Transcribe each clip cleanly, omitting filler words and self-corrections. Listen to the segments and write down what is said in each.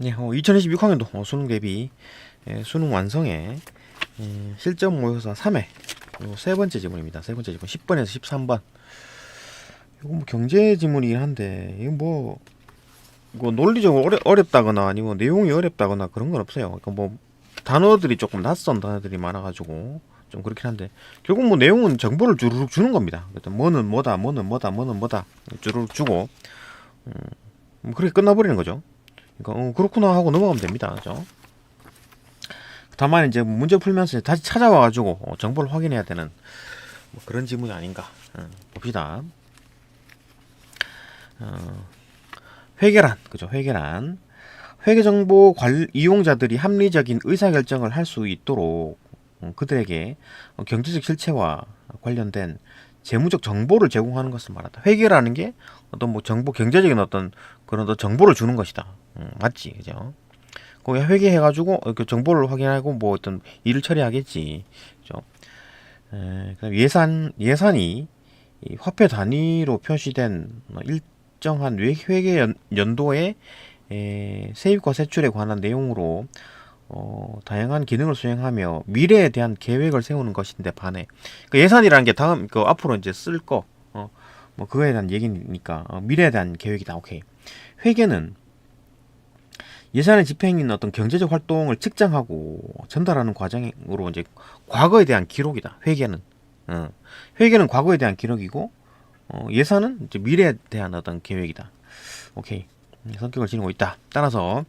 네, 2026학년도 수능 대비 수능 완성에 실전 모의고사 3회 세 번째 지문입니다. 세 번째 지문 10번에서 13번. 이거 뭐 경제 지문이긴 한데 이거 논리적으로 어렵다거나 아니면 내용이 어렵다거나 그런 건 없어요. 그러니까 뭐 단어들이 조금 낯선 단어들이 많아가지고 좀 그렇긴 한데 결국 뭐 내용은 정보를 주르륵 주는 겁니다. 일단 뭐는 뭐다, 뭐는 뭐다, 뭐는 뭐다 주르륵 주고 뭐 그렇게 끝나버리는 거죠. 그러니까 그렇구나 하고 넘어가면 됩니다. 그죠? 다만 이제 문제 풀면서 다시 찾아와가지고 정보를 확인해야 되는 뭐 그런 지문이 아닌가. 봅시다. 회계란, 그죠? 회계란. 회계정보 이용자들이 합리적인 의사결정을 할 수 있도록 그들에게 경제적 실체와 관련된 재무적 정보를 제공하는 것을 말한다. 회계라는 게 어떤 뭐 정보, 경제적인 어떤 그런 정보를 주는 것이다. 맞지, 그죠? 거기 회계해가지고 그 정보를 확인하고 뭐 어떤 일을 처리하겠지, 그죠? 그다음 예산이 이 화폐 단위로 표시된 일정한 회계 연도의 세입과 세출에 관한 내용으로 다양한 기능을 수행하며 미래에 대한 계획을 세우는 것인데 반해 그 예산이라는 게 다음 그 앞으로 이제 쓸 거 뭐 그거에 대한 얘기니까 미래에 대한 계획이다. 오케이. 회계는 예산의 집행인 어떤 경제적 활동을 측정하고 전달하는 과정으로 이제 과거에 대한 기록이다. 회계는 회계는 과거에 대한 기록이고 예산은 이제 미래에 대한 어떤 계획이다. 오케이. 성격을 지니고 있다. 따라서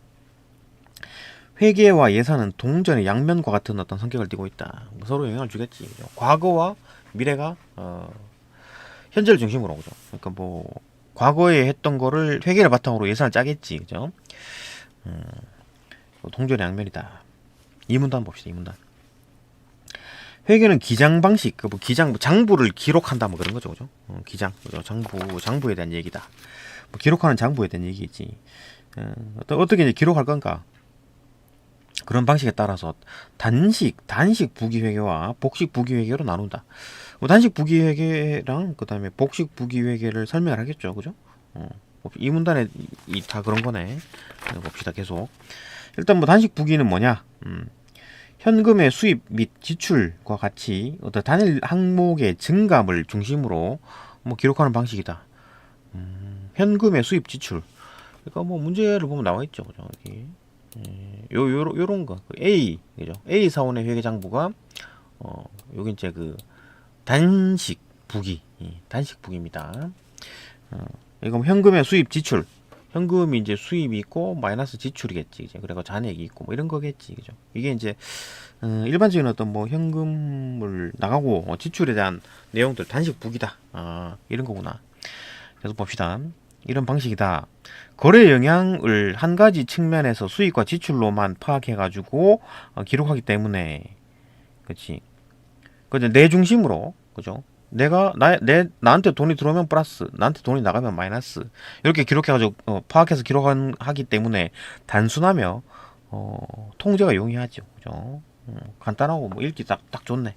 회계와 예산은 동전의 양면과 같은 어떤 성격을 띠고 있다. 서로 영향을 주겠지. 그죠? 과거와 미래가 현재를 중심으로 그죠. 그러니까 뭐 과거에 했던 거를 회계를 바탕으로 예산을 짜겠지. 그죠? 동전의 양면이다. 이문단 봅시다. 이문단. 회계는 기장 방식, 그 뭐 기장, 장부를 기록한다, 뭐 그런 거죠, 그죠? 기장, 그죠? 장부에 대한 얘기다. 뭐 기록하는 장부에 대한 얘기겠지. 어떻게 이제 기록할 건가? 그런 방식에 따라서 단식 부기회계와 복식 부기회계로 나눈다. 뭐 단식 부기회계랑 그 다음에 복식 부기회계를 설명을 하겠죠, 그죠? 이 문단에 다 그런 거네. 봅시다, 계속. 일단 뭐 단식 부기는 뭐냐? 현금의 수입 및 지출과 같이 어떤 단일 항목의 증감을 중심으로 뭐 기록하는 방식이다. 현금의 수입 지출. 그러니까 뭐 문제를 보면 나와 있죠, 그죠? 여기. 요런 거. 그 A, 그죠? A 사원의 회계장부가 요게 이제 그 단식 부기, 단식 부기입니다. 이거 뭐 현금의 수입 지출. 현금이 이제 수입이 있고 마이너스 지출이겠지, 이제 그래가 잔액이 있고 뭐 이런 거겠지, 그죠? 이게 이제 일반적인 어떤 뭐 현금을 나가고 지출에 대한 내용들 단식 부기다. 이런 거구나. 계속 봅시다. 이런 방식이다. 거래 영향을 한 가지 측면에서 수익과 지출로만 파악해가지고 기록하기 때문에, 그렇지. 그죠? 내 중심으로, 그죠? 나한테 돈이 들어오면 플러스, 나한테 돈이 나가면 마이너스. 이렇게 기록해가지고 파악해서 기록하기 때문에 단순하며 통제가 용이하죠, 그죠? 간단하고 뭐 읽기 딱 좋네.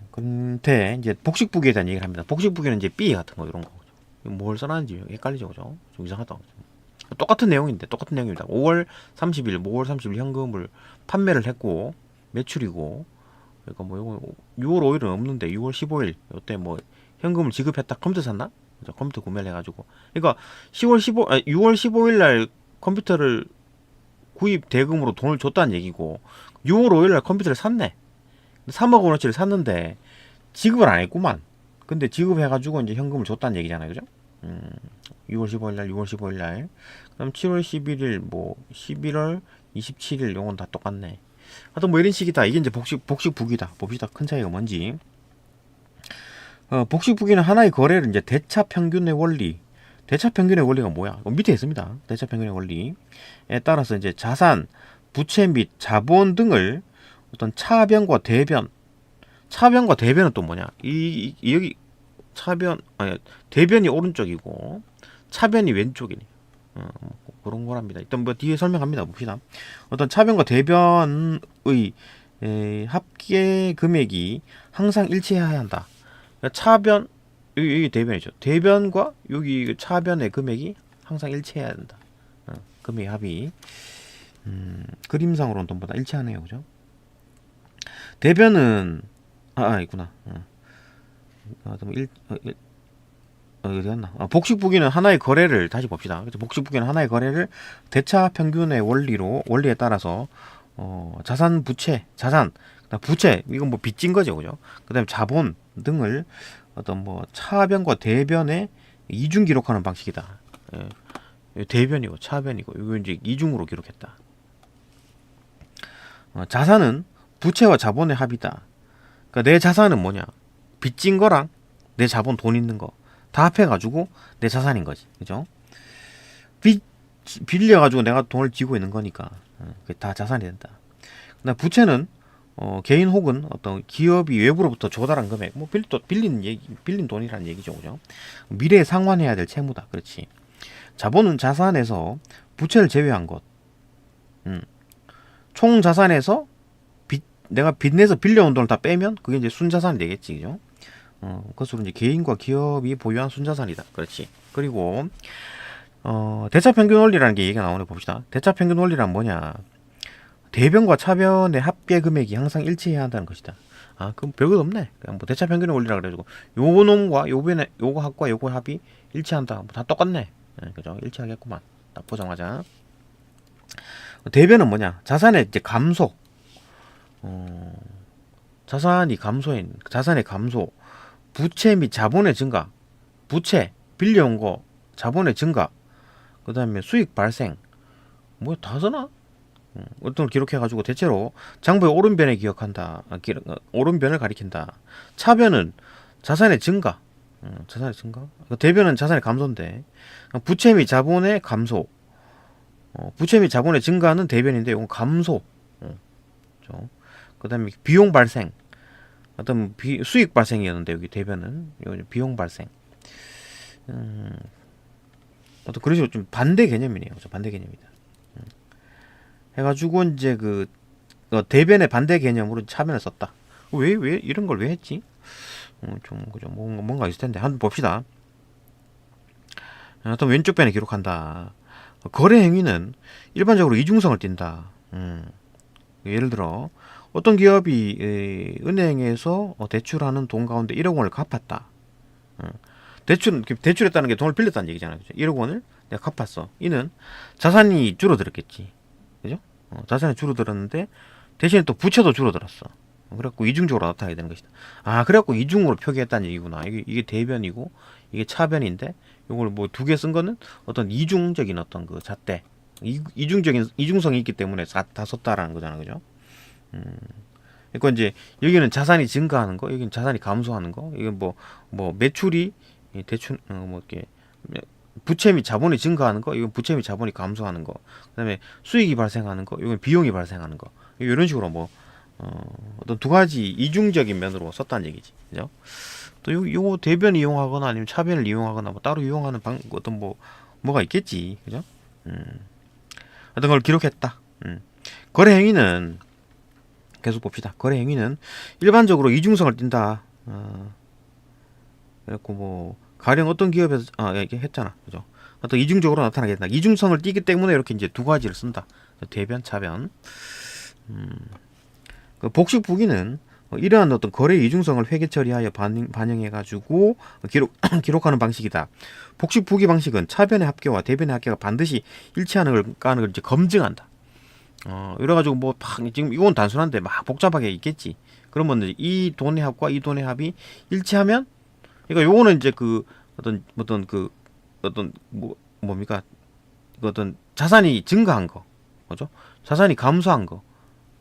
근데 이제 복식부기에 대한 얘기를 합니다. 복식부기는 이제 B 같은 거 이런 거. 뭘 써놨는지 헷갈리죠, 그죠? 좀 이상하다. 똑같은 내용인데 똑같은 내용입니다. 5월 30일 현금을 판매를 했고 매출이고 그러니까 뭐 이거 6월 5일은 없는데 6월 15일 이때 뭐 현금을 지급했다. 컴퓨터 샀나? 그죠? 컴퓨터 구매를 해가지고 그러니까 6월 15일 날 컴퓨터를 구입 대금으로 돈을 줬다는 얘기고 6월 5일 날 컴퓨터를 샀네. 3억 원어치를 샀는데 지급을 안 했구만. 근데 지급해가지고 이제 현금을 줬다는 얘기잖아요, 그죠? 6월 15일 날, 6월 15일 날. 그럼 7월 11일, 뭐 11월 27일 요건 다 똑같네. 하여튼 뭐 이런 식이다. 이게 이제 복식 부기다. 봅시다. 큰 차이가 뭔지. 복식 부기는 하나의 거래를 이제 대차 평균의 원리. 대차 평균의 원리가 뭐야? 밑에 있습니다. 대차 평균의 원리에 따라서 이제 자산, 부채 및 자본 등을 어떤 차변과 대변은 또 뭐냐? 여기 대변이 오른쪽이고 차변이 왼쪽이네. 그런 거랍니다. 일단 뭐 뒤에 설명합니다. 봅시다. 어떤 차변과 대변의 합계 금액이 항상 일치해야 한다. 그러니까 차변 여기 대변이죠. 대변과 여기 차변의 금액이 항상 일치해야 된다. 금액 합이 그림상으로는 돈보다 일치하네요, 그죠? 대변은 있구나. 어디 갔나? 복식부기는 하나의 거래를 다시 봅시다. 그래서 복식부기는 하나의 거래를 대차 평균의 원리에 따라서 자산, 부채, 자산, 부채 이건 뭐 빚진 거죠, 그죠? 그다음에 자본 등을 어떤 뭐 차변과 대변에 이중 기록하는 방식이다. 예. 대변이고 차변이고 이거 이제 이중으로 기록했다. 자산은 부채와 자본의 합이다. 그러니까 내 자산은 뭐냐? 빚진 거랑 내 자본 돈 있는 거 다 합해가지고 내 자산인 거지, 그죠? 빌려가지고 내가 돈을 쥐고 있는 거니까 그게 다 자산이 된다. 그다음 부채는 개인 혹은 어떤 기업이 외부로부터 조달한 금액, 뭐 빌린 돈이라는 얘기죠, 그죠? 미래에 상환해야 될 채무다, 그렇지. 자본은 자산에서 부채를 제외한 것. 총 자산에서 내가 빚내서 빌려온 돈을 다 빼면 그게 이제 순자산이 되겠지, 그죠? 그것으로 이제 개인과 기업이 보유한 순자산이다. 그렇지. 그리고 대차평균 원리라는 게 얘기가 나오네. 봅시다. 대차평균 원리란 뭐냐? 대변과 차변의 합계 금액이 항상 일치해야 한다는 것이다. 그럼 별것 없네. 그냥 뭐 대차평균 원리라 그래가지고 요 놈과 요거 합과 요거 합이 일치한다. 뭐다 똑같네. 그죠? 일치하겠구만. 딱 보자마자. 대변은 뭐냐? 자산의 이제 감소. 자산의 감소, 부채 및 자본의 증가, 부채, 빌려온 거, 자본의 증가, 그 다음에 수익 발생, 뭐 다 써나? 어떤 걸 기록해가지고 대체로 장부의 오른변에 오른변을 가리킨다. 차변은 자산의 증가, 대변은 자산의 감소인데, 부채 및 자본의 감소, 부채 및 자본의 증가는 대변인데, 이건 감소. 그 다음에 비용 발생, 어떤 수익 발생이었는데 여기 대변은 비용 발생. 어떤 그런 식으로 좀 반대 개념이네요. 반대 개념이다. 해가지고 이제 대변의 반대 개념으로 차변을 썼다. 왜 이런 걸 왜 했지? 좀 그죠? 뭔가 있을 텐데 한번 봅시다. 어떤 왼쪽 변에 기록한다. 거래 행위는 일반적으로 이중성을 띈다. 예를 들어 어떤 기업이 은행에서 대출하는 돈 가운데 1억 원을 갚았다. 대출했다는 게 돈을 빌렸다는 얘기잖아요. 그죠? 1억 원을 내가 갚았어. 이는 자산이 줄어들었겠지. 그죠? 자산이 줄어들었는데 대신에 또 부채도 줄어들었어. 그래갖고 이중적으로 나타나게 되는 것이다. 그래갖고 이중으로 표기했다는 얘기구나. 이게 대변이고 이게 차변인데 이걸 뭐 두 개 쓴 거는 어떤 이중적인 어떤 그 잣대. 이중성이 있기 때문에 다 썼다라는 거잖아. 그죠? 그러니까 이제 여기는 자산이 증가하는 거, 여기는 자산이 감소하는 거, 이건 뭐 매출이 대출 뭐 이렇게 부채 및 자본이 증가하는 거, 이건 부채 및 자본이 감소하는 거, 그다음에 수익이 발생하는 거, 이건 비용이 발생하는 거, 이런 식으로 뭐 어떤 두 가지 이중적인 면으로 썼다는 얘기지, 그죠? 또 요거 대변 이용하거나 아니면 차변을 이용하거나 뭐 따로 이용하는 어떤 뭐가 있겠지, 그죠? 어떤 걸 기록했다. 거래 행위는 계속 봅시다. 거래 행위는 일반적으로 이중성을 띈다. 그래갖고 뭐 가령 어떤 기업에서 이게 했잖아, 그죠? 어떤 이중적으로 나타나게 된다. 이중성을 띠기 때문에 이렇게 이제 두 가지를 쓴다. 대변, 차변. 그 복식부기는 이러한 어떤 거래 이중성을 회계 처리하여 반영해가지고 기록하는 방식이다. 복식부기 방식은 차변의 합계와 대변의 합계가 반드시 일치하는 걸 이제 검증한다. 이래가지고 뭐 지금 이건 단순한데 막 복잡하게 있겠지. 그러면 이 돈의 합과 이 돈의 합이 일치하면, 그러니까 요거는 이제 뭡니까? 어떤 자산이 증가한 거, 그죠? 자산이 감소한 거,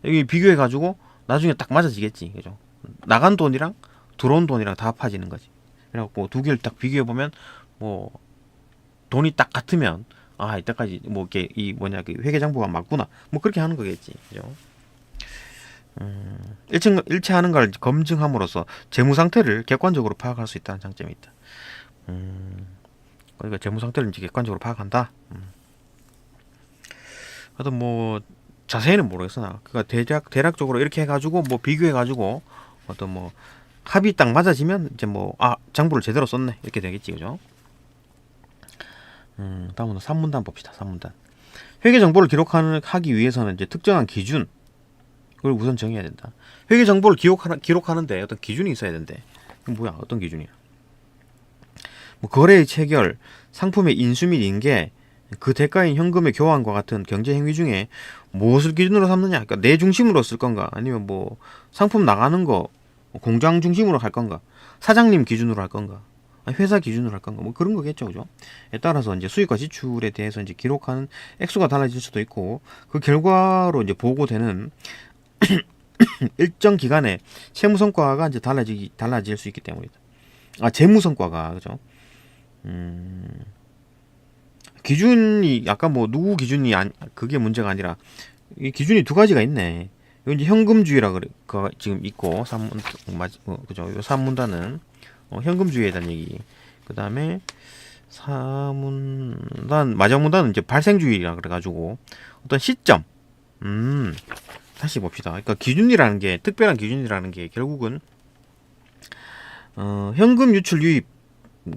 여기 비교해가지고 나중에 딱 맞아지겠지, 그죠? 나간 돈이랑 들어온 돈이랑 다 합해지는 거지. 그래갖고 두 개를 딱 비교해 보면 뭐 돈이 딱 같으면 이때까지 뭐 이렇게 그 회계장부가 맞구나, 뭐 그렇게 하는 거겠지, 그죠? 일치하는 걸 검증함으로써 재무 상태를 객관적으로 파악할 수 있다는 장점이 있다. 그러니까 재무 상태를 이제 객관적으로 파악한다. 하여튼 뭐 자세히는 모르겠으나 그러니까 대략적으로 이렇게 해가지고 뭐 비교해가지고 어떤 뭐 합이 딱 맞아지면 이제 뭐 장부를 제대로 썼네 이렇게 되겠지, 그죠? 다음은 3문단 봅시다. 3문단. 회계 정보를 기록하기 위해서는 이제 특정한 기준, 그걸 우선 정해야 된다. 회계 정보를 기록하는데 어떤 기준이 있어야 된대. 뭐야? 어떤 기준이야? 뭐 거래의 체결, 상품의 인수 및 인계, 그 대가인 현금의 교환과 같은 경제 행위 중에 무엇을 기준으로 삼느냐? 그러니까 내 중심으로 쓸 건가? 아니면 뭐 상품 나가는 거 공장 중심으로 할 건가? 사장님 기준으로 할 건가? 회사 기준으로 할 건가? 뭐 그런 거겠죠, 그죠? 에 따라서 이제 수익과 지출에 대해서 이제 기록하는 액수가 달라질 수도 있고, 그 결과로 이제 보고되는 일정 기간에 채무 성과가 이제 달라질 수 있기 때문이다. 재무 성과가, 그죠? 기준이 아까 뭐 누구 기준이 그게 문제가 아니라 이 기준이 두 가지가 있네. 이거 이제 현금주의라 그래 지금 있고 그죠? 요 3문단은 현금주의에 대한 얘기. 그다음에 4문단 마지막 문단은 이제 발생주의라 그래 가지고 어떤 시점. 다시 봅시다. 그러니까 기준이라는 게 특별한 기준이라는 게 결국은 현금 유출 유입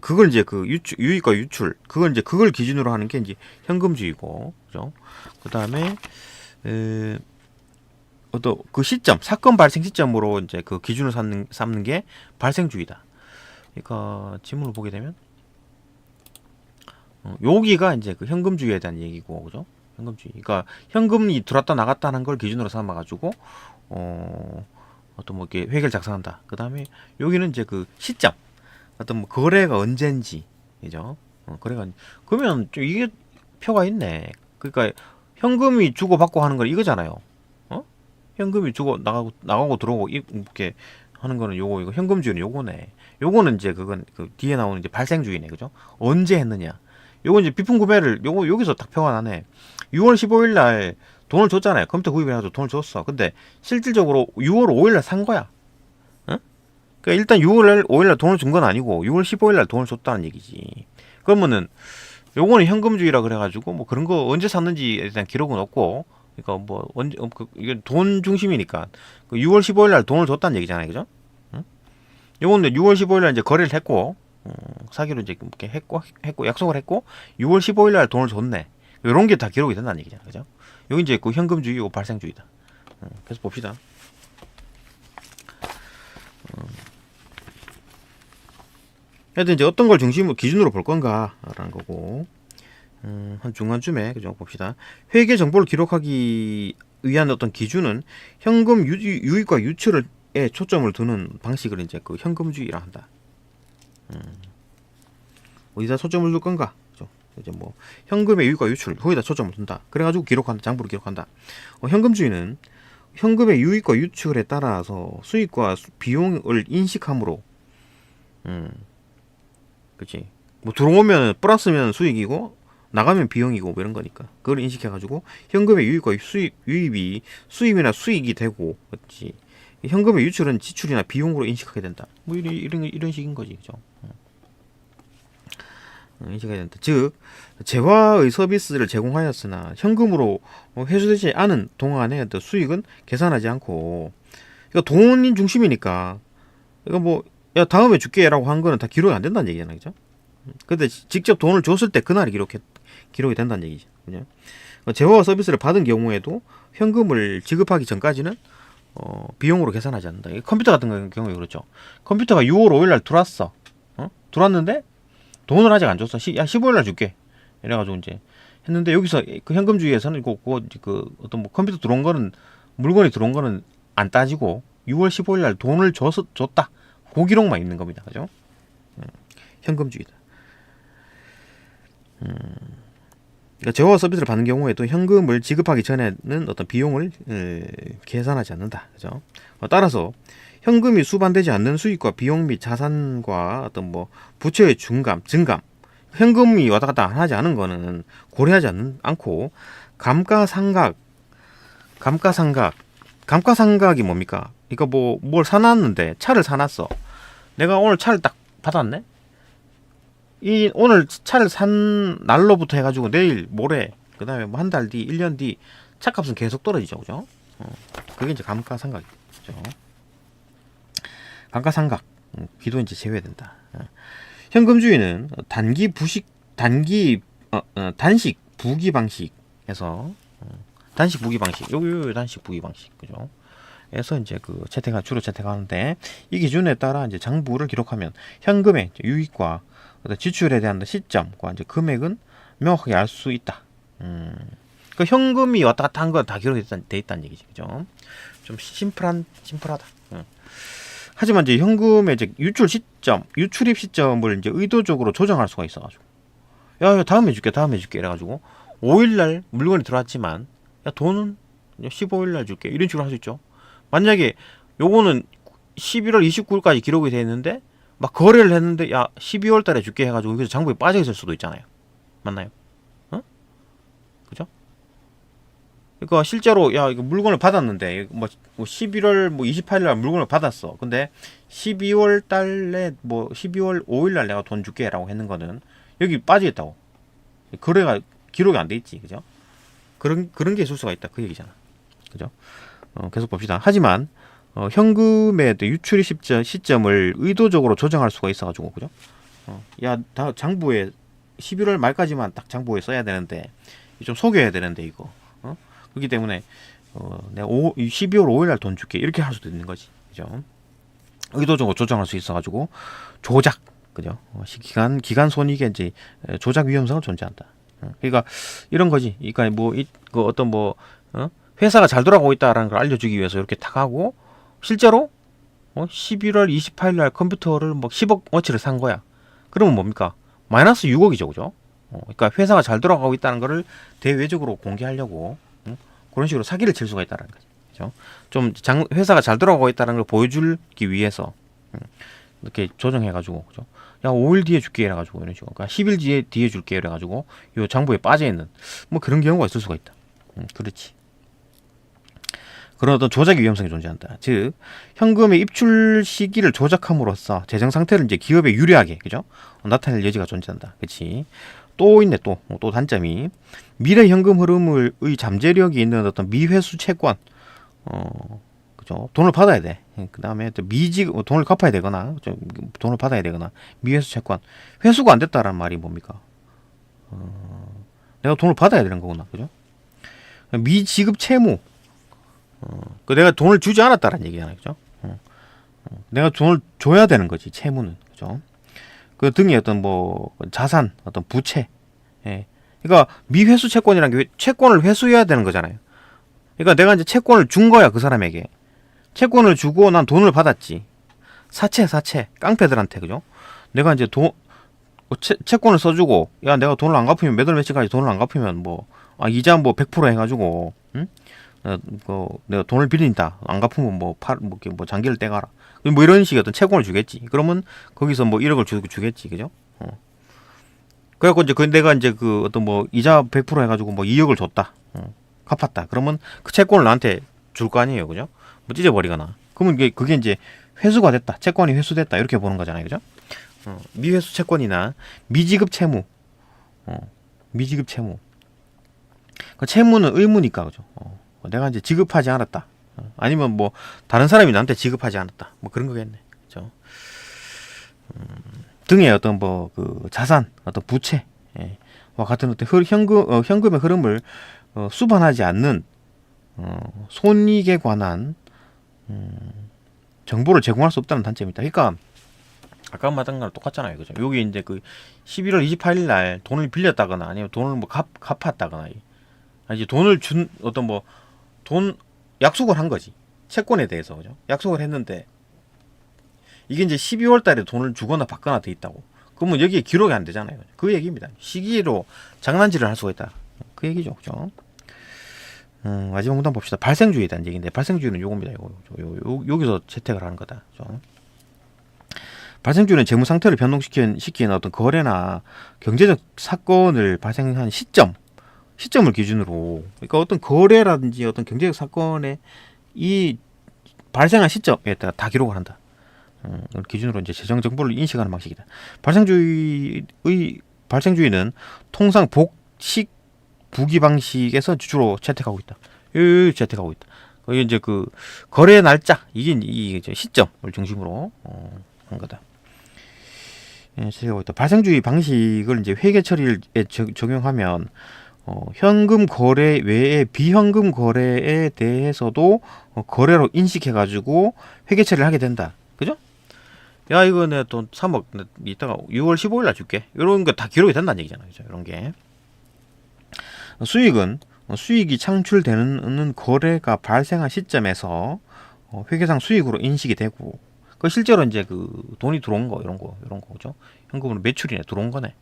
그걸 이제 그 유입과 유출 그걸 이제 그걸 기준으로 하는 게 이제 현금주의고, 그죠? 그다음에 어떤 그 시점 사건 발생 시점으로 이제 그 기준을 삼는 게 발생주의다. 그러니까 지문을 보게 되면 여기가 이제 그 현금주의에 대한 얘기고, 그죠? 현금주의. 그러니까 현금이 들어왔다 나갔다는 걸 기준으로 삼아가지고 어떤 뭐 이렇게 회계를 작성한다. 그다음에 여기는 이제 그 시점. 어떤 뭐 거래가 언젠지, 그죠? 거래가 그러면 좀 이게 표가 있네. 그러니까 현금이 주고 받고 하는 건 이거잖아요. 현금이 주고 나가고 들어오고 이렇게 하는 거는 요거 이거 현금주의는 요거네. 요거는 이제 그건 그 뒤에 나오는 이제 발생주의네, 그죠? 언제 했느냐. 요거 이제 비품 구매를 요거 여기서 딱 표가 나네. 6월 15일 날 돈을 줬잖아요. 컴퓨터 구입해가지고 돈을 줬어. 근데 실질적으로 6월 5일 날 산 거야. 그러니까 일단 6월 5일 날 돈을 준 건 아니고 6월 15일 날 돈을 줬다는 얘기지. 그러면은 요거는 현금주의라 그래가지고 뭐 그런 거 언제 샀는지에 대한 기록은 없고, 그러니까 뭐 언제 이게 돈 중심이니까 6월 15일 날 돈을 줬다는 얘기잖아요, 그죠? 응? 요거는 6월 15일 날 이제 거래를 했고 사기로 이제 이렇게 했고 약속을 했고 6월 15일 날 돈을 줬네. 요런 게 다 기록이 된다는 얘기잖아요, 그죠? 여기 이제 그 현금주의고 발생주의다. 그래서 봅시다. 하여튼 이제 어떤 걸 중심으로 기준으로 볼 건가라는 거고, 한 중간쯤에 그죠? 봅시다. 회계 정보를 기록하기 위한 어떤 기준은 현금 유입과 유출에 초점을 두는 방식을 이제 그 현금주의라 한다. 어디다 초점을 둘 건가? 그죠? 이제 뭐 현금의 유입과 유출 거기다 초점을 둔다. 그래가지고 기록한다. 장부를 기록한다. 현금주의는 현금의 유입과 유출에 따라서 수익과 비용을 인식하므로, 그치. 뭐 들어오면 플러스면 수익이고 나가면 비용이고 뭐 이런 거니까 그걸 인식해가지고 현금의 유입과 유입이 수입이나 수익이 되고, 그렇지. 현금의 유출은 지출이나 비용으로 인식하게 된다. 뭐 이런 식인 거지, 그죠? 인식해야 된다. 즉 재화의 서비스를 제공하였으나 현금으로 회수되지 않은 동안에 수익은 계산하지 않고, 그러니까 돈인 중심이니까 이거 뭐 야 다음에 줄게라고 한 거는 다 기록이 안 된다는 얘기잖아요, 그죠? 근데 직접 돈을 줬을 때 그날이 기록이 된다는 얘기죠, 그죠? 재화 서비스를 받은 경우에도 현금을 지급하기 전까지는 비용으로 계산하지 않는다. 컴퓨터 같은 경우에 그렇죠. 컴퓨터가 6월 5일 날 들어왔어. 들어왔는데 돈을 아직 안 줬어. 야 15일 날 줄게. 이래가지고 이제 했는데 여기서 그 현금주의에서는 그 어떤 뭐 컴퓨터 들어온 거는 물건이 들어온 거는 안 따지고 6월 15일 날 돈을 줬다. 그 기록만 있는 겁니다. 그죠? 현금주의다. 그러니까 재화 서비스를 받는 경우에도 현금을 지급하기 전에는 어떤 비용을 계산하지 않는다. 그죠? 따라서 현금이 수반되지 않는 수익과 비용 및 자산과 어떤 뭐 부채의 증감, 현금이 왔다 갔다 하지 않은 거는 고려하지 않고 감가상각이 뭡니까? 그러니까 뭐 뭘 사놨는데 차를 사놨어. 내가 오늘 차를 딱 받았네. 이 오늘 차를 산 날로부터 해가지고 내일 모레 그다음에 뭐 한 달 뒤, 1년 뒤 차값은 계속 떨어지죠, 그죠? 그게 이제 감가상각이죠. 감가상각 기도 이제 제외된다. 현금주의는 단기 단식 부기 방식에서 단식 부기 방식 여기 단식 부기 방식 그죠? 에서 이제 그 채택하 주로 채택하는데 이 기준에 따라 이제 장부를 기록하면 현금의 유익과 지출에 대한 시점과 이제 금액은 명확하게 알 수 있다. 그 현금이 왔다 갔다 한 건 다 기록이 돼 있다는 얘기지, 그죠? 좀 심플하다. 하지만 이제 현금의 이제 유출입 시점을 이제 의도적으로 조정할 수가 있어가지고, 야, 다음에 줄게, 이래가지고 5일날 물건이 들어왔지만, 야, 돈은 15일날 줄게, 이런 식으로 할 수 있죠. 만약에 요거는 11월 29일까지 기록이 돼 있는데, 막 거래를 했는데, 야, 12월달에 줄게 해가지고 여기서 장부에 빠져 있을 수도 있잖아요. 맞나요? 그죠? 그러니까 실제로 야 이거 물건을 받았는데 뭐 11월 뭐 28일 날 물건을 받았어. 근데 12월 달에 뭐 12월 5일 날 내가 돈 줄게라고 했는 거는 여기 빠져 있다고. 거래가 기록이 안 돼 있지. 그죠? 그런 게 있을 수가 있다. 그 얘기잖아. 그죠? 계속 봅시다. 하지만 현금의 유출 시점을 의도적으로 조정할 수가 있어 가지고 그죠? 다 장부에 11월 말까지만 딱 장부에 써야 되는데 좀 속여야 되는데 이거 그렇기 때문에 내가 12월 5일 날 돈 줄게 이렇게 할 수도 있는 거지 그죠? 의도적으로 조정할 수 있어 가지고 조작 그죠? 기간 손익에 이제 조작 위험성은 존재한다. 그러니까 이런 거지. 그러니까 뭐 그 어떤 뭐 회사가 잘 돌아가고 있다라는 걸 알려주기 위해서 이렇게 탁 하고 실제로 11월 28일 날 컴퓨터를 뭐 10억 어치를 산 거야. 그러면 뭡니까? 마이너스 6억이죠, 그죠? 그러니까 회사가 잘 돌아가고 있다는 것을 대외적으로 공개하려고 그런 식으로 사기를 칠 수가 있다는 거죠. 그죠? 좀 회사가 잘 돌아가고 있다는 걸 보여주기 위해서 이렇게 조정해가지고, 그죠? 야, 5일 뒤에 줄게 이래가지고 이런 식으로, 그러니까 10일 뒤에 줄게 이래가지고 요 장부에 빠져 있는 뭐 그런 경우가 있을 수가 있다. 그렇지. 그런 어떤 조작의 위험성이 존재한다. 즉, 현금의 입출 시기를 조작함으로써 재정 상태를 이제 기업에 유리하게, 그죠? 나타낼 여지가 존재한다. 그렇지? 또 있네, 또 단점이. 미래 현금 흐름의 잠재력이 있는 어떤 미회수 채권, 그죠? 돈을 받아야 돼. 그 다음에 또 돈을 갚아야 되거나, 돈을 받아야 되거나, 미회수 채권. 회수가 안 됐다라는 말이 뭡니까? 내가 돈을 받아야 되는 거구나, 그죠? 미지급 채무. 내가 돈을 주지 않았다라는 얘기잖아요, 그죠? 내가 돈을 줘야 되는 거지, 채무는, 그죠? 그 등의 어떤 뭐 자산, 어떤 부채, 예. 그러니까 미회수 채권이라는 게 채권을 회수해야 되는 거잖아요. 그러니까 내가 이제 채권을 준 거야 그 사람에게. 채권을 주고 난 돈을 받았지. 사채, 깡패들한테 그죠? 내가 이제 채권을 써주고, 야 내가 돈을 안 갚으면 몇 월 며칠까지 돈을 안 갚으면 뭐 이자 뭐 100% 해가지고, 응? 내가 돈을 빌린다. 안 갚으면 뭐 장기를 떼가라. 뭐 이런 식의 어떤 채권을 주겠지. 그러면 거기서 뭐 1억을 주겠지, 그죠? 그래갖고 이제 내가 이제 그 어떤 뭐 이자 100% 해가지고 뭐 2억을 줬다. 갚았다. 그러면 그 채권을 나한테 줄 거 아니에요, 그죠? 뭐 찢어버리거나. 그러면 그게 이제 회수가 됐다. 채권이 회수됐다. 이렇게 보는 거잖아요, 그죠? 미회수 채권이나 미지급 채무. 미지급 채무. 그 채무는 의무니까, 그죠? 내가 이제 지급하지 않았다. 아니면 뭐 다른 사람이 나한테 지급하지 않았다. 뭐 그런 거겠네. 그죠? 등의 어떤 뭐 그 자산, 어떤 부채, 와 같은 어떤 현금의 흐름을 수반하지 않는 손익에 관한 정보를 제공할 수 없다는 단점이 있다. 그러니까 아까 말한 거랑 똑같잖아요, 그죠? 여기 이제 그 11월 28일 날 돈을 빌렸다거나 아니면 돈을 뭐 갚았다거나 이제 돈을 준 어떤 뭐 돈 약속을 한 거지. 채권에 대해서, 그죠? 약속을 했는데 이게 이제 12월 달에 돈을 주거나 받거나 돼 있다고. 그러면 여기에 기록이 안 되잖아요. 그 얘기입니다. 시기로 장난질을 할 수가 있다. 그 얘기죠. 그죠? 마지막 문단 봅시다. 발생주의에 대한 얘기인데, 발생주의는 요겁니다. 여기서 채택을 하는 거다. 그죠? 발생주의는 재무 상태를 변동시키는 어떤 거래나 경제적 사건을 발생한 시점을 기준으로, 그러니까 어떤 거래라든지 어떤 경제적 사건에 이 발생한 시점에 다 기록을 한다. 기준으로 이제 재정 정보를 인식하는 방식이다. 발생주의는 통상 복식 부기 방식에서 주로 채택하고 있다. 채택하고 있다. 이게 이제 그 거래 날짜 이게 시점을 중심으로 한 거다. 시행하고 있다. 발생주의 방식을 이제 회계 처리에 적용하면 현금 거래 외에 비현금 거래에 대해서도 거래로 인식해가지고 회계 처리를 하게 된다. 그죠? 야, 이거 내가 돈 3억 이따가 6월 15일 날 줄게. 이런 거 다 기록이 된다는 얘기잖아. 그죠? 이런 게. 수익은 수익이 창출되는 거래가 발생한 시점에서 회계상 수익으로 인식이 되고, 그 실제로 이제 그 돈이 들어온 거 이런 거죠. 현금으로 매출이네 들어온 거네.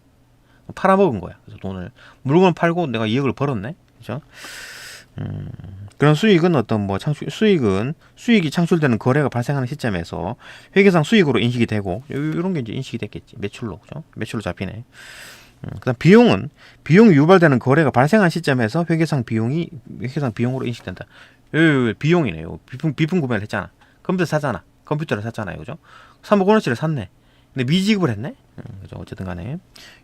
팔아먹은 거야. 그래서 돈을 물건을 팔고 내가 이익을 벌었네. 그죠? 그런 수익은 어떤 뭐 수익은 수익이 창출되는 거래가 발생하는 시점에서 회계상 수익으로 인식이 되고, 이런 게 이제 인식이 됐겠지. 매출로. 그죠? 매출로 잡히네. 그다음 비용은 비용이 유발되는 거래가 발생한 시점에서 회계상 비용으로 인식된다. 비용이네요. 비품 구매를 했잖아. 컴퓨터 샀잖아. 컴퓨터를 샀잖아요. 그죠? 3억 원어치를 샀네. 근데 미지급을 했네. 그죠? 어쨌든 간에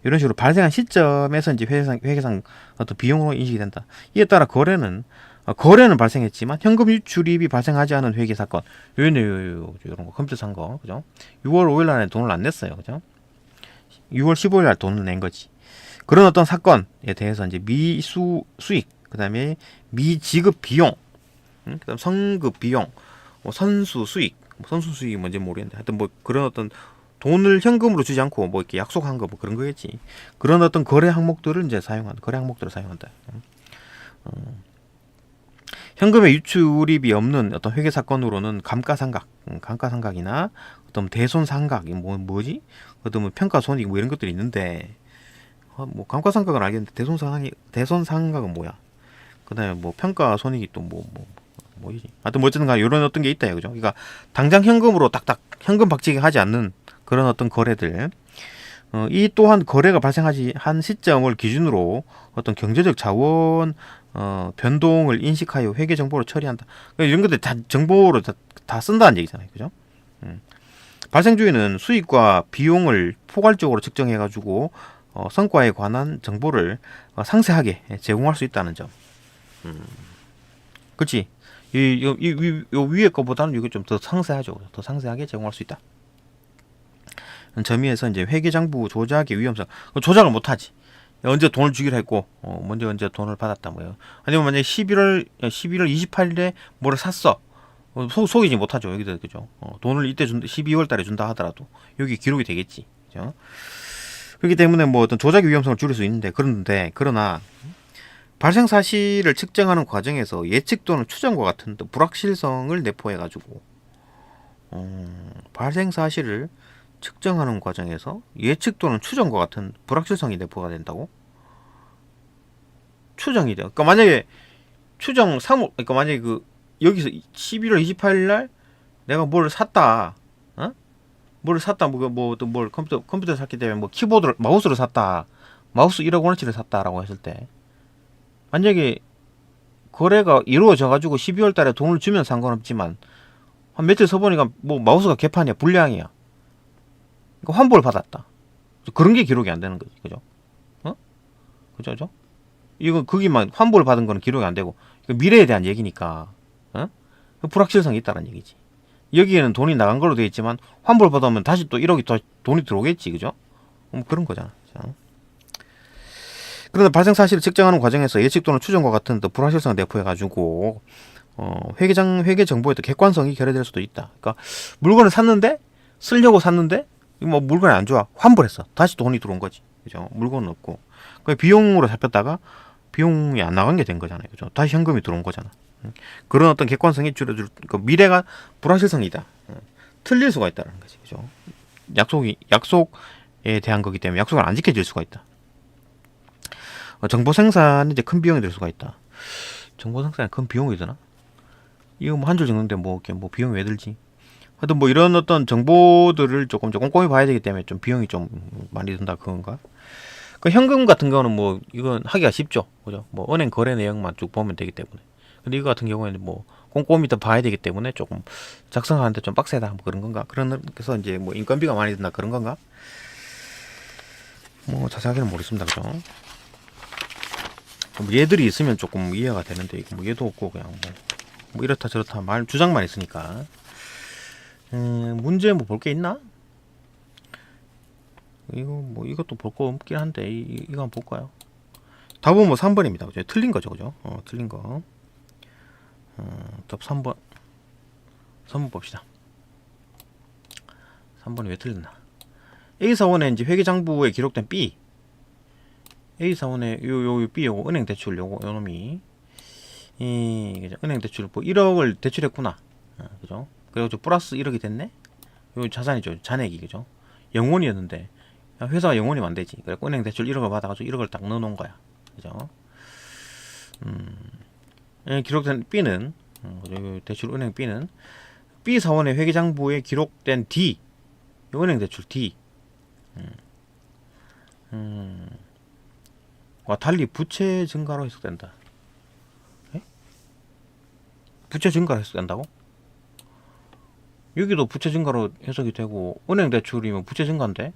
이런 식으로 발생한 시점에서 이제 회계상 어떤 비용으로 인식이 된다. 이에 따라 거래는 발생했지만 현금 유출입이 발생하지 않은 회계 사건. 이런 거 컴퓨터 산 거. 그죠? 6월 5일 날에 돈을 안 냈어요. 그죠? 6월 15일 날 돈을 낸 거지. 그런 어떤 사건에 대해서 이제 미수 수익, 그다음에 미지급 비용, 그다음 성급 비용, 선수 수익, 선수 수익이 뭔지 모르겠는데 하여튼 뭐 그런 어떤 돈을 현금으로 주지 않고 뭐 이렇게 약속한 거 뭐 그런 거겠지. 그런 어떤 거래 항목들을 이제 사용한다. 현금의 유출입이 없는 어떤 회계 사건으로는 감가상각이나 어떤 대손상각, 뭐지? 어떤 뭐 평가손익 뭐 이런 것들이 있는데, 뭐 감가상각은 알겠는데 대손상각은 뭐야? 그다음에 뭐 평가손익이 또 뭐지? 하여튼 뭐 어쨌든 간에 이런 어떤 게 있다, 그죠? 그러니까 당장 현금으로 딱딱 현금 박치기 하지 않는 그런 어떤 거래들. 이 또한 거래가 발생하지 한 시점을 기준으로 어떤 경제적 자원 변동을 인식하여 회계 정보를 처리한다. 그러니까 이런 것들 다 정보로 다 쓴다는 얘기잖아요, 그죠? 발생주의는 수익과 비용을 포괄적으로 측정해가지고 성과에 관한 정보를 상세하게 제공할 수 있다는 점. 그렇지? 이 위에 거보다는 이게 좀 더 상세하죠. 더 상세하게 제공할 수 있다. 점에서 이제 회계장부 조작의 위험성. 조작을 못하지. 언제 돈을 주기로 했고, 언제 돈을 받았다 뭐요. 아니면 만약에 11월 28일에 뭐를 샀어. 속이지 못하죠. 여기도 그죠. 돈을 이때 12월 달에 준다 하더라도 여기 기록이 되겠지. 그죠? 그렇기 때문에 뭐 어떤 조작의 위험성을 줄일 수 있는데, 그러나 발생 사실을 측정하는 과정에서 예측 또는 추정과 같은 불확실성을 내포해가지고 발생 사실을 측정하는 과정에서 예측 또는 추정과 같은 불확실성이 내포가 된다고? 추정이 돼요. 그러니까 만약에 그러니까 만약에 여기서 11월 28일 날 내가 뭘 샀다, 뭘 샀다, 뭘 컴퓨터 샀기 때문에 뭐 마우스를 샀다, 마우스 1억 원어치를 샀다라고 했을 때, 만약에 거래가 이루어져 가지고 12월 달에 돈을 주면 상관없지만 한 며칠 서보니까 뭐 마우스가 개판이야, 불량이야. 그러니까 환불을 받았다. 그런 게 기록이 안 되는 거지, 그죠? 그죠? 이거 거기만 환불을 받은 거는 기록이 안 되고, 미래에 대한 얘기니까, 불확실성이 있다는 얘기지. 여기에는 돈이 나간 걸로 되어 있지만 환불 받으면 다시 또 1억이 더 돈이 들어오겠지, 그죠? 그런 거잖아. 그러나 발생 사실을 측정하는 과정에서 예측 또는 추정과 같은 또 불확실성을 내포해가지고 회계 정보의 또 객관성이 결여될 수도 있다. 그러니까 물건을 쓰려고 샀는데 뭐 물건이 안 좋아, 환불했어. 다시 돈이 들어온 거지, 그죠? 물건은 없고, 그 비용으로 잡혔다가 비용이 안 나간 게 된 거잖아요, 그죠? 다시 현금이 들어온 거잖아. 그런 어떤 객관성이 줄여줄, 그러니까 미래가 불확실성이다. 틀릴 수가 있다는 거지, 그죠? 약속에 대한 거기 때문에 약속을 안 지켜질 수가 있다. 정보 생산이 이제 큰 비용이 들 수가 있다. 정보 생산에 큰 비용이 드나? 이거 뭐 한 줄 적는데 뭐 비용이 왜 들지? 하여튼 뭐 이런 어떤 정보들을 조금 꼼꼼히 봐야 되기 때문에 좀 비용이 좀 많이 든다 그건가? 그 현금 같은 거는 뭐 이건 하기가 쉽죠, 그죠? 뭐 은행 거래 내역만 쭉 보면 되기 때문에. 근데 이거 같은 경우에는 뭐 꼼꼼히 더 봐야 되기 때문에 조금 작성하는데 좀 빡세다 뭐 그런 건가? 그래서 이제 뭐 인건비가 많이 든다 그런 건가? 뭐 자세하게는 모르겠습니다, 그죠? 얘들이 있으면 조금 이해가 되는데 이거 뭐 얘도 없고 그냥 뭐 이렇다 저렇다 주장만 있으니까. 문제 뭐 볼 게 있나? 이것도 볼 거 없긴 한데 이거 한번 볼까요? 답은 뭐 3번입니다. 그죠? 틀린 거죠, 그죠? 틀린 거. 답 3번. 3번 봅시다. 3번이 왜 틀렸나? A사원의 이제 회계장부에 기록된 B. A사원의 요 B 요거 은행 대출 요거 요 놈이 그죠? 은행 대출 뭐 1억을 대출했구나. 그죠? 그리고 플러스 1억이 됐네. 요 자산이죠. 잔액이 그죠? 영원이었는데 회사가 영원이면 안 되지. 그래 은행 대출 1억을 받아가지고 1억을 딱 넣어놓은 거야. 그죠? 기록된 B는 대출 은행 B는 B 사원의 회계장부에 기록된 D. 은행 대출 D. 와 달리 부채 증가로 해석된다. 에? 부채 증가로 해석된다고? 여기도 부채 증가로 해석이 되고 은행 대출이면 부채 증가인데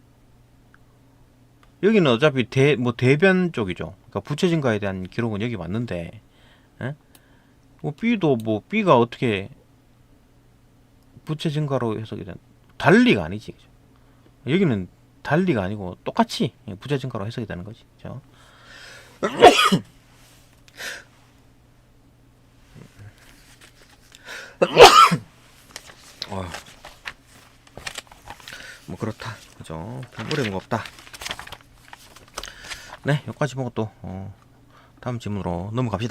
여기는 어차피 대변 쪽이죠. 그러니까 부채 증가에 대한 기록은 여기 맞는데, 에? B도 B가 어떻게 부채 증가로 해석이 된 달리가 아니지. 그죠? 여기는 달리가 아니고 똑같이 부채 증가로 해석이 되는 거지. 그죠? 뭐 그렇다. 그죠? 어려운 거 없다. 네, 여기까지 보고 또 다음 질문으로 넘어갑시다.